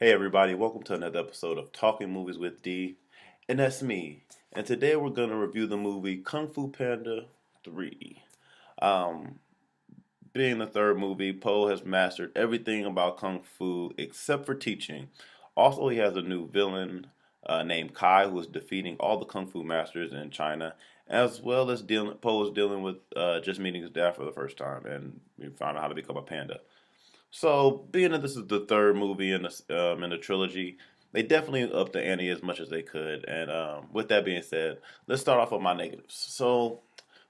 Hey everybody, welcome to another episode of Talking Movies with D, and that's me. And today we're going to review the movie Kung Fu Panda 3. Um, Being the third movie, Po has mastered everything about Kung Fu except for teaching. Also, he has a new villain named Kai who is defeating all the Kung Fu masters in China, as well as Po is dealing with just meeting his dad for the first time, and we found out how to become a panda. So, being that this is the third movie in the trilogy, they definitely upped the ante as much as they could. And with that being said, let's start off with my negatives. So,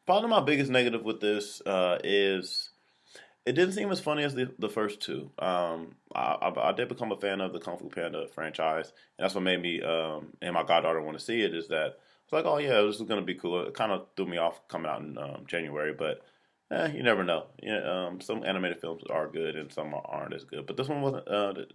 probably my biggest negative with this is it didn't seem as funny as the first two. I did become a fan of the Kung Fu Panda franchise, and that's what made me and my goddaughter want to see it. Is that it's like, oh yeah, this is gonna be cool. It kind of threw me off coming out in January, but you never know. Yeah, some animated films are good and some aren't as good. But this one wasn't.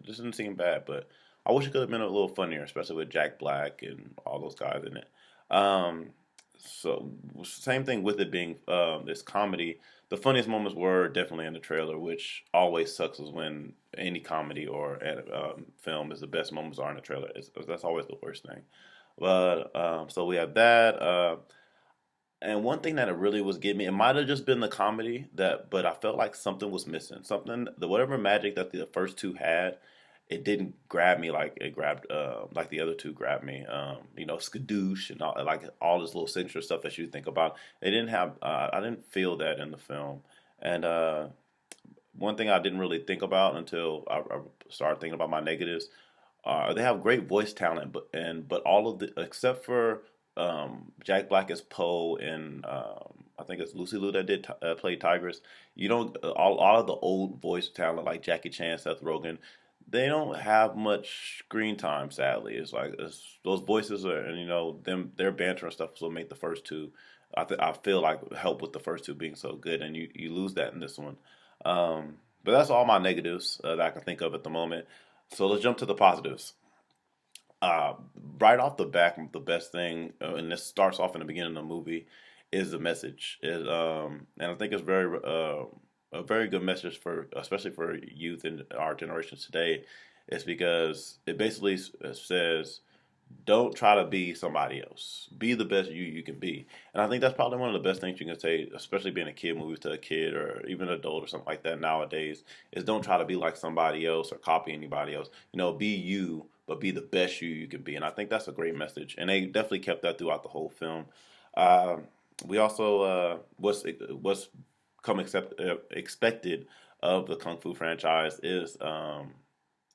This didn't seem bad, but I wish it could have been a little funnier, especially with Jack Black and all those guys in it. Um, so same thing with it being this comedy. The funniest moments were definitely in the trailer, which always sucks is when any comedy or film is the best moments are in the trailer. That's always the worst thing. But so we have that. And one thing that it really was getting me, it might have just been the comedy that, but I felt like something was missing. Something, the whatever magic that the first two had, it didn't grab me like it grabbed, like the other two grabbed me. Skadoosh and like all this little signature stuff that you think about. It didn't have, I didn't feel that in the film. And one thing I didn't really think about until I started thinking about my negatives, they have great voice talent, but all of the except for Jack Black as Poe and I think it's Lucy Liu that did play Tigress. You don't all of the old voice talent like Jackie Chan, Seth Rogen, they don't have much screen time. Sadly, those voices are, and them their banter and stuff will make the first two. I feel like help with the first two being so good, and you lose that in this one. But that's all my negatives that I can think of at the moment. So let's jump to the positives. Uh, right off the back, the best thing, and this starts off in the beginning of the movie, is the message. And I think it's a very good message for, especially for youth in our generations today, is because it basically says, don't try to be somebody else. Be the best you can be. And I think that's probably one of the best things you can say, especially being a kid movie to a kid or even an adult or something like that nowadays, is don't try to be like somebody else or copy anybody else. Be you, but be the best you can be. And I think that's a great message. And they definitely kept that throughout the whole film. Uh, we also, what's expected of the Kung Fu franchise is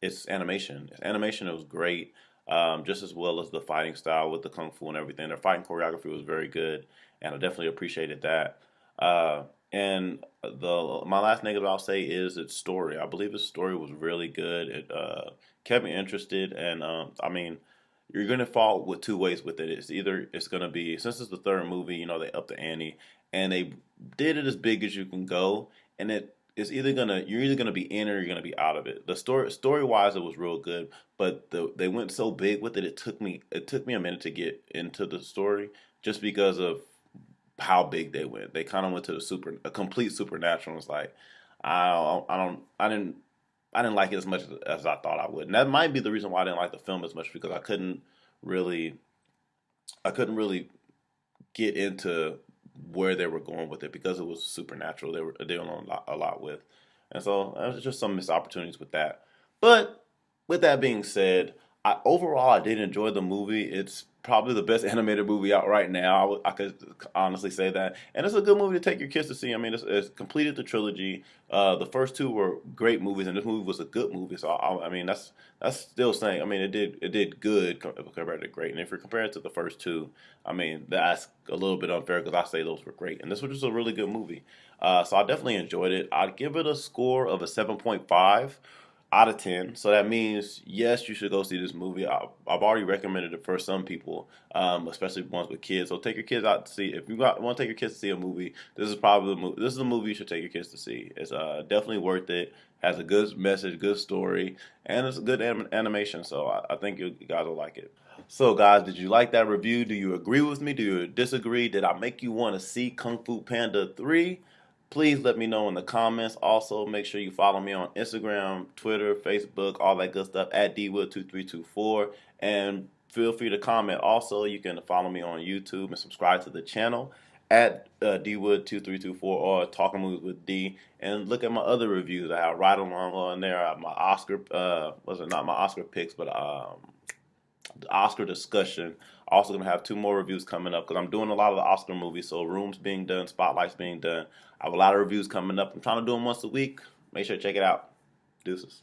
its animation. Its animation was great, just as well as the fighting style with the kung fu and everything. Their fighting choreography was very good, and I definitely appreciated that. And the my last negative I'll say is its story. I believe its story was really good. It kept me interested, and I mean, you're gonna fall with two ways with it. It's either it's gonna be, since it's the third movie, they upped the ante and they did it as big as you can go, and you're either gonna be in or you're gonna be out of it. The story wise it was real good, but they went so big with it. It took me a minute to get into the story just because of how big they went. They kind of went to a complete supernatural. It's like I didn't like it as much as I thought I would, and that might be the reason why I didn't like the film as much because really I couldn't really get into where they were going with it because it was supernatural. They were dealing a lot with, and so there was just some missed opportunities with that. But with that being said, I did enjoy the movie. It's probably the best animated movie out right now. I could honestly say that, and it's a good movie to take your kids to see. I mean, it's completed the trilogy. The first two were great movies, and this movie was a good movie. So I mean, that's still saying. I mean, it did good compared to great. And if you're comparing it to the first two, I mean, that's a little bit unfair because I say those were great, and this was just a really good movie. So I definitely enjoyed it. I'd give it a score of a 7.5 out of 10. So that means, yes, you should go see this movie. I've already recommended it for some people, especially ones with kids. So take your kids out to see. If you want to take your kids to see a movie, this is the movie you should take your kids to see. It's definitely worth it. Has a good message, good story, and it's a good animation. So I think you guys will like it. So, guys, did you like that review? Do you agree with me? Do you disagree? Did I make you want to see Kung Fu Panda 3? Please let me know in the comments. Also, make sure you follow me on Instagram, Twitter, Facebook, all that good stuff at dwood2324. And feel free to comment. Also, you can follow me on YouTube and subscribe to the channel at dwood2324 or Talking Movies with D. And look at my other reviews. I have Ride Along on there. I have my Oscar, was it not my Oscar picks, but the Oscar discussion. Also gonna have two more reviews coming up because I'm doing a lot of the Oscar movies. So Rooms being done, Spotlight's being done. I have a lot of reviews coming up. I'm trying to do them once a week. Make sure to check it out. Deuces.